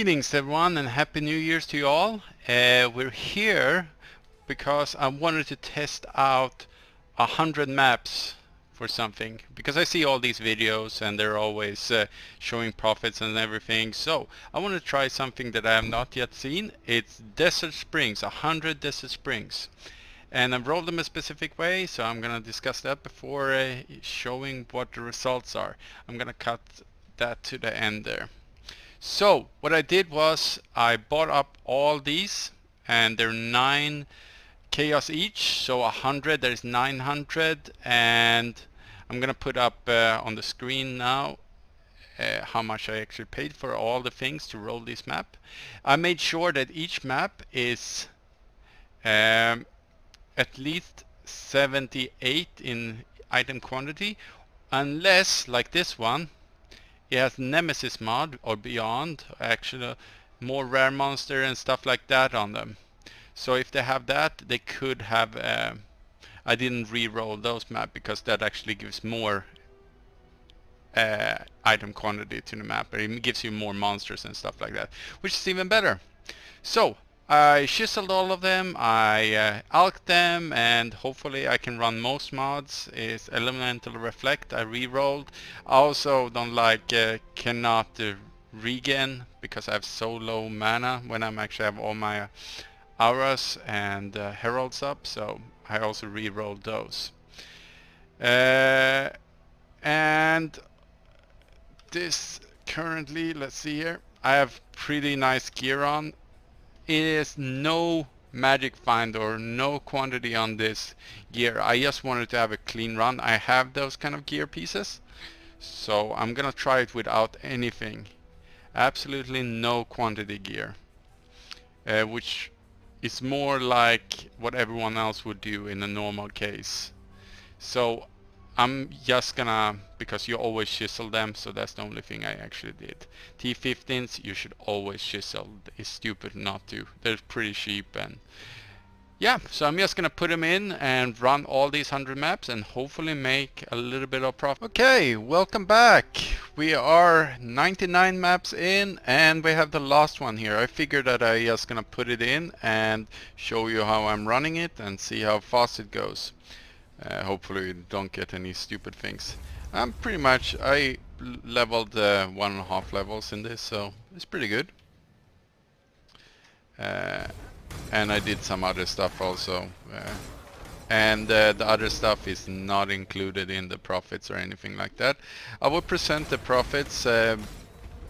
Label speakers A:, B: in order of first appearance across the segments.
A: Greetings everyone and Happy New Year's to you all. We're here because I wanted to test out 100 maps for something, because I see all these videos and they're always showing profits and everything. So I want to try something that I have not yet seen. It's Desert Springs, 100 Desert Springs. And I've rolled them a specific way, so I'm going to discuss that before showing what the results are. I'm going to cut that to the end there. So what I did was I bought up all these, and they're 9 chaos each, so 100, there's 900, and I'm gonna put up on the screen now how much I actually paid for all the things to roll this map. I made sure that each map is at least 78 in item quantity, unless like this one it has Nemesis mod or beyond, actually more rare monster and stuff like that on them. So if they have that, they could have I didn't re-roll those maps because that actually gives more item quantity to the map, but it gives you more monsters and stuff like that, which is even better. So I chiseled all of them, I alked them, and hopefully I can run most mods. Is Elemental Reflect, I re-rolled. I also don't like cannot regen because I have so low mana when I'm actually have all my auras and heralds up, so I also re-rolled those. And this currently, let's see here, I have pretty nice gear on. It is no magic find or no quantity on this gear. I just wanted to have a clean run. I have those kind of gear pieces, so I'm gonna try it without anything. Absolutely no quantity gear, which is more like what everyone else would do in a normal case. So I'm just gonna, because you always chisel them, so that's the only thing I actually did. T15s you should always chisel. It's stupid not to. They're pretty cheap, and yeah, so I'm just gonna put them in and run all these 100 maps and hopefully make a little bit of profit. Okay, welcome back. We are 99 maps in and we have the last one here. I figured that I just gonna put it in and show you how I'm running it and see how fast it goes. Hopefully you don't get any stupid things. I'm pretty much, I leveled 1.5 levels in this, so it's pretty good. And I did some other stuff also. And the other stuff is not included in the profits or anything like that. I will present the profits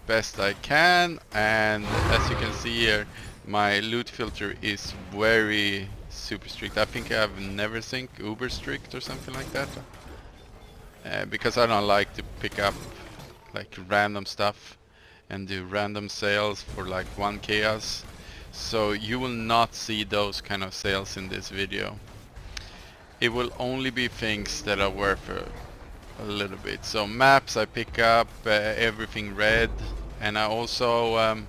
A: best I can, and as you can see here, my loot filter is very super strict. I think I have never think uber strict or something like that, because I don't like to pick up like random stuff and do random sales for like 1 chaos. So you will not see those kind of sales in this video. It will only be things that are worth a little bit. So maps I pick up everything red, and I also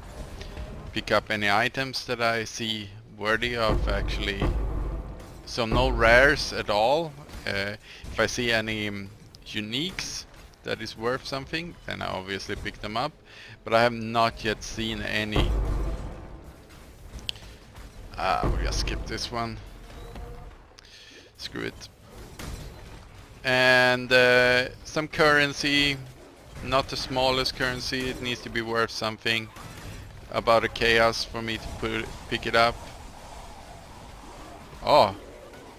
A: pick up any items that I see worthy of actually. So no rares at all. If I see any uniques that is worth something, then I obviously pick them up, but I have not yet seen any. We'll just skip this one. Screw it. And some currency, not the smallest currency, it needs to be worth something. About a chaos for me to pick it up. Oh,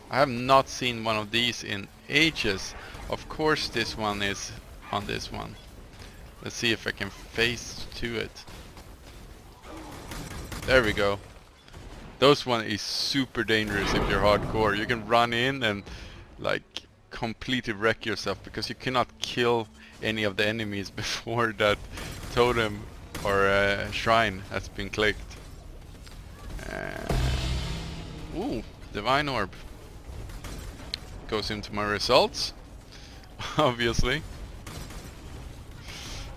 A: I have not seen one of these in ages. Of course this one is on this one. Let's see if I can face to it. There we go. Those one is super dangerous if you're hardcore. You can run in and like completely wreck yourself because you cannot kill any of the enemies before that totem or shrine has been clicked. Ooh, Divine Orb. Goes into my results, obviously.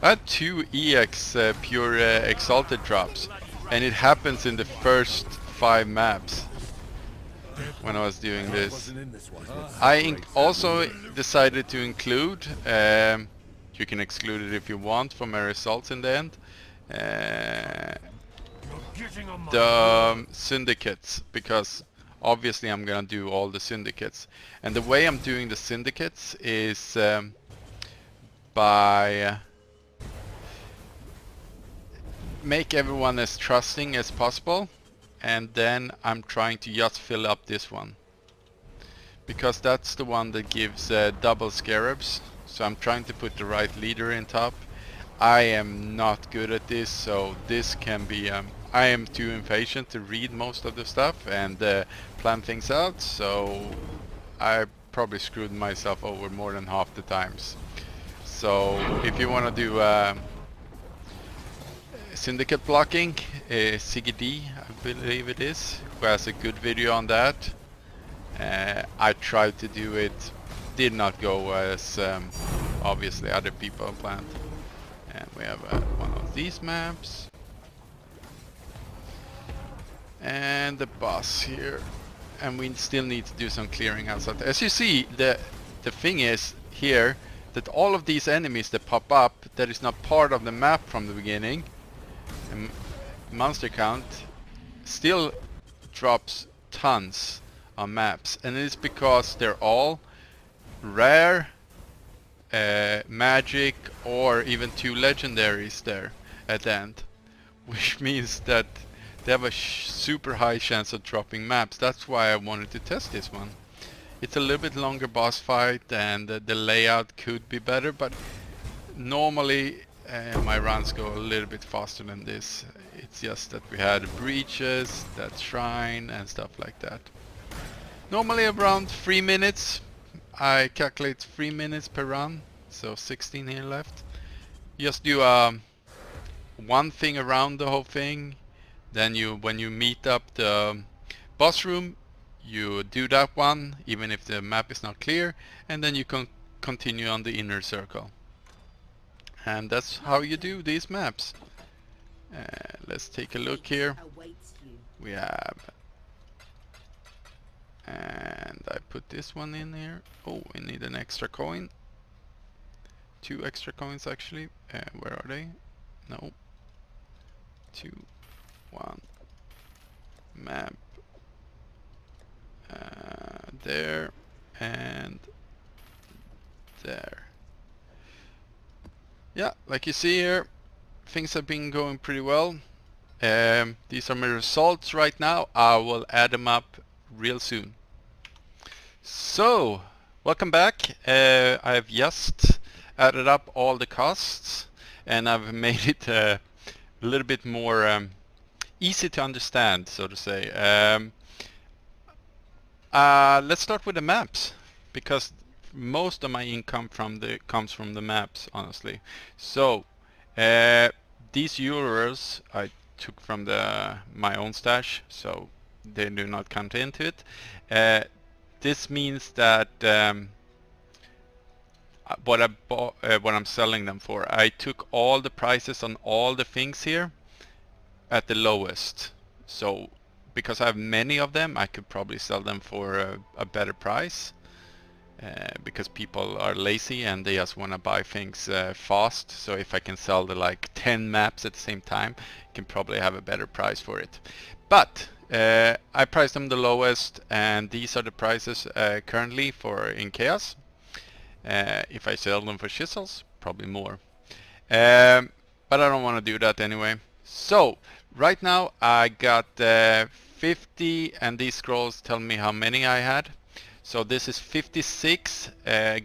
A: I had 2 EX pure Exalted drops, and it happens in the first 5 maps when I was doing this. I also decided to include, you can exclude it if you want from my results in the end, the syndicates, because obviously I'm gonna do all the syndicates. And the way I'm doing the syndicates is by make everyone as trusting as possible, and then I'm trying to just fill up this one, because that's the one that gives double scarabs. So I'm trying to put the right leader in top. I am not good at this, so this can be I am too impatient to read most of the stuff and plan things out, so I probably screwed myself over more than half the times. So if you want to do syndicate blocking, Siggy D, I believe it is, who has a good video on that. I tried to do it, did not go as obviously other people planned. And we have one of these maps. And the boss here. And we still need to do some clearing outside. As you see, the thing is here that all of these enemies that pop up that is not part of the map from the beginning, and monster count, still drops tons on maps. And it's because they're all rare, magic, or even 2 legendaries there at the end, which means that they have a super high chance of dropping maps. That's why I wanted to test this one. It's a little bit longer boss fight, and the layout could be better, but normally my runs go a little bit faster than this. It's just that we had breaches, that shrine, and stuff like that. Normally around 3 minutes. I calculate 3 minutes per run, so 16 here left. Just do one thing around the whole thing, then when you meet up the boss room, you do that one, even if the map is not clear, and then you can continue on the inner circle. And that's how you do these maps. Let's take a look here. We have... And I put this one in here. Oh, we need an extra coin. 2 extra coins actually. Where are they? No. 2, 1. Map. There. And there. Yeah, like you see here, things have been going pretty well. These are my results right now. I will add them up real soon. So, welcome back. I've just added up all the costs, and I've made it a little bit more easy to understand, so to say. Let's start with the maps, because most of my income comes from the maps, honestly. So, these euros I took from my own stash, so they do not count into it. This means that what I'm selling them for, I took all the prices on all the things here at the lowest. So because I have many of them, I could probably sell them for a better price. Because people are lazy and they just want to buy things fast. So if I can sell the like 10 maps at the same time, I can probably have a better price for it. But I priced them the lowest, and these are the prices currently in Chaos. If I sell them for chisels, probably more. But I don't want to do that anyway. So right now I got 50, and these scrolls tell me how many I had. So this is 56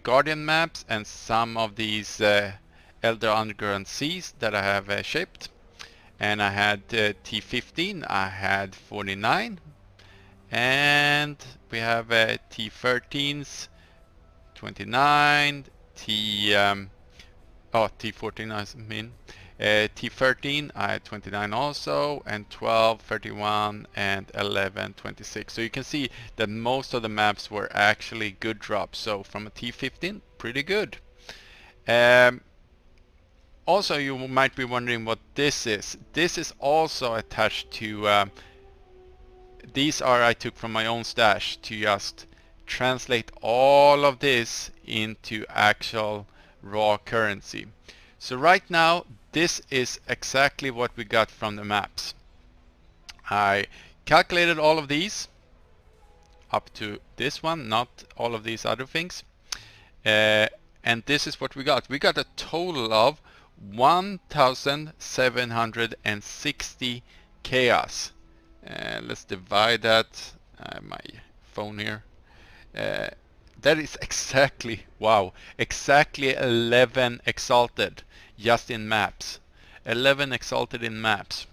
A: Guardian maps and some of these Elder Underground Seas that I have shipped. And I had T15, I had 49. And we have T13s, 29, T14 I mean. T13 I had 29 also, and 12, 31, and 11, 26. So you can see that most of the maps were actually good drops. So from a T15, pretty good. Also, you might be wondering what this is. This is also attached to, these are I took from my own stash to just translate all of this into actual raw currency. So right now, this is exactly what we got from the maps. I calculated all of these up to this one, not all of these other things. And this is what we got. We got a total of 1,760 chaos. Let's divide that. My phone here. That is exactly, wow, exactly 11 exalted just in maps. 11 exalted in maps.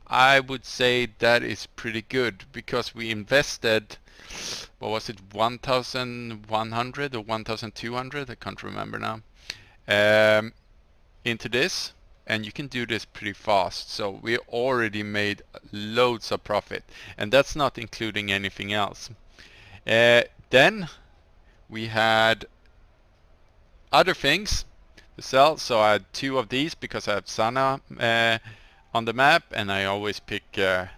A: I would say that is pretty good because we invested, what was it, 1,100 or 1,200? I can't remember now. Into this, and you can do this pretty fast. So we already made loads of profit, and that's not including anything else. Then we had other things to sell. So I had 2 of these because I have Sana on the map, and I always pick the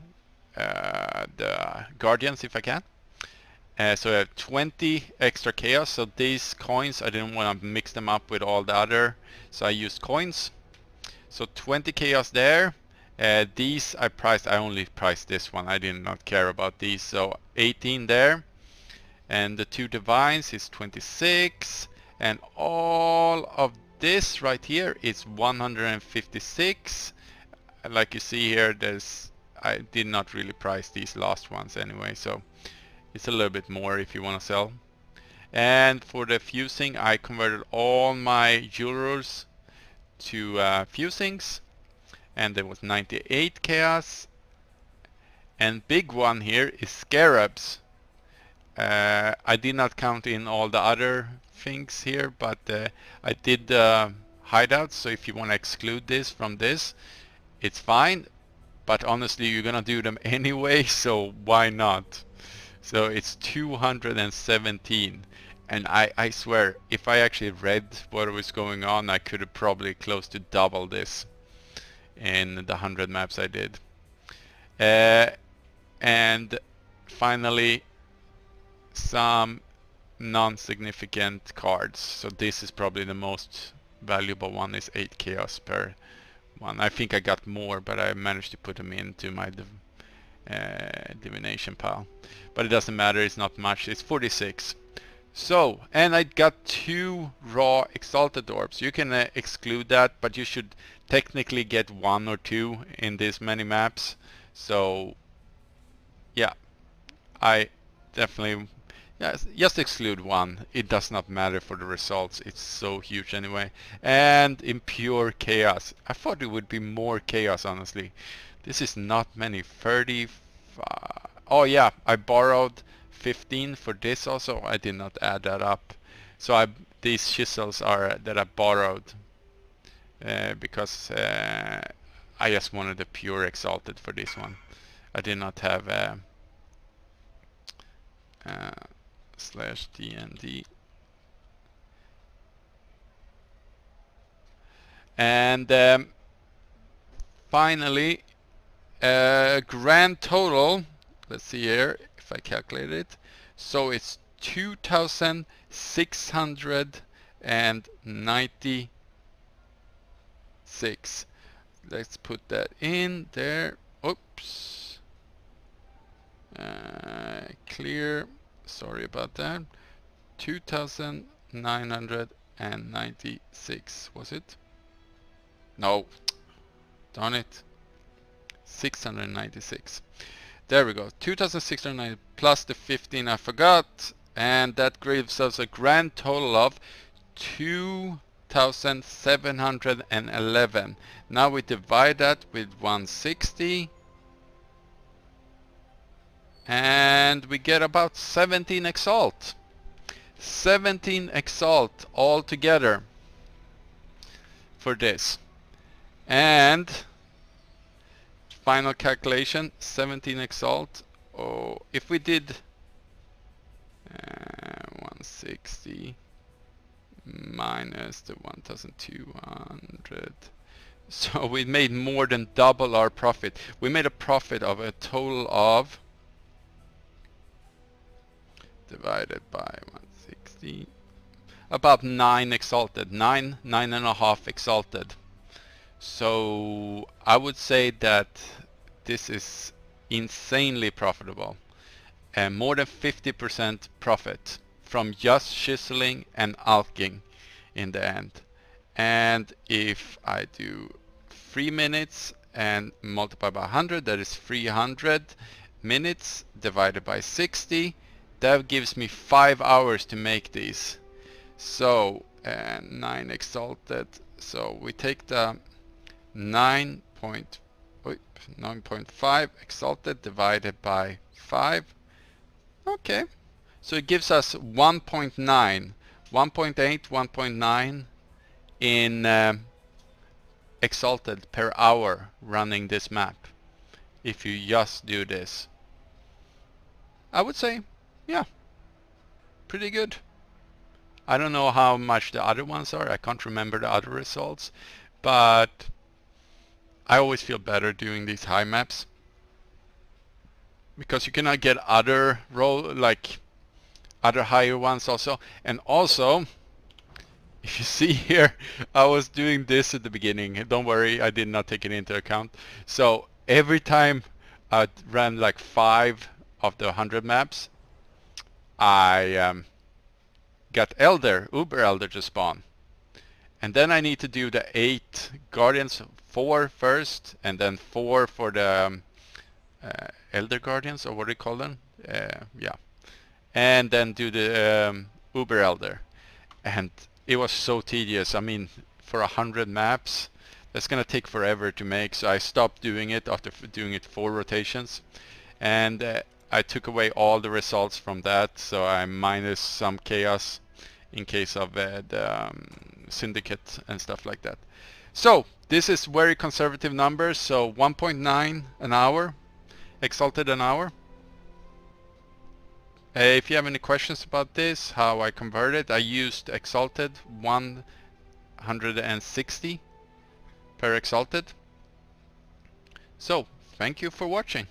A: Guardians if I can. So I have 20 extra chaos. So these coins, I didn't want to mix them up with all the other, so I used coins. So 20 chaos there. These I only priced this one. I did not care about these. So 18 there. And the 2 divines is 26. And all of this right here is 156. Like you see here, I did not really price these last ones anyway, so it's a little bit more if you want to sell. And for the fusing, I converted all my jewelers to fusings, and there was 98 chaos. And big one here is scarabs. I did not count in all the other things here, but I did hideouts, so if you want to exclude this from this, it's fine, but honestly you're gonna do them anyway, so why not? So it's 217, and I swear if I actually read what was going on, I could have probably close to double this in the 100 maps I did. And finally some non-significant cards. So this is probably the most valuable one, is 8 chaos per one. I think I got more, but I managed to put them into my divination pile. But it doesn't matter, it's not much, it's 46. So, and I got 2 raw exalted orbs. You can exclude that, but you should technically get 1 or 2 in this many maps. So yeah, I definitely, yes, just exclude 1. It does not matter for the results. It's so huge anyway. And impure chaos. I thought it would be more chaos, honestly. This is not many. 30. Oh yeah, I borrowed 15 for this also. I did not add that up. So these chisels are that I borrowed because I just wanted the pure exalted for this one. I did not have /DND. And finally, grand total, let's see here if I calculate it. So it's 2,696. Let's put that in there. Oops. Clear. Sorry about that. 2,996, was it? No. Darn it. 696. There we go. 2,690 plus the 15 I forgot. And that gives us a grand total of 2,711. Now we divide that with 160. And we get about 17 exalt. 17 exalt all together for this. And final calculation, 17 exalt. Oh, if we did 160 minus the 1,200, so we made more than double our profit. We made a profit of a total of, divided by 160, about 9 exalted, 9.5 exalted. So I would say that this is insanely profitable, and more than 50% profit from just chiseling and alking in the end. And if I do 3 minutes and multiply by 100, that is 300 minutes divided by 60. That gives me 5 hours to make these. So, 9 exalted. So we take the 9.5 exalted divided by 5. Okay. So it gives us 1.9, 1.8, 1.9 in exalted per hour running this map. If you just do this, I would say, yeah, pretty good. I don't know how much the other ones are. I can't remember the other results, but I always feel better doing these high maps because you cannot get other other higher ones also. And also, if you see here, I was doing this at the beginning. Don't worry, I did not take it into account. So every time I ran like 5 of the 100 maps, I got Uber Elder to spawn. And then I need to do the 8 Guardians, 4 first, and then 4 for the Elder Guardians, or what do you call them? Yeah. And then do the Uber Elder. And it was so tedious. I mean, for 100 maps, that's gonna take forever to make. So I stopped doing it after doing it 4 rotations. And I took away all the results from that. So I minus some chaos in case of the syndicate and stuff like that. So this is very conservative numbers. So 1.9 an hour, exalted an hour. If you have any questions about this, how I converted, I used exalted 160 per exalted. So thank you for watching.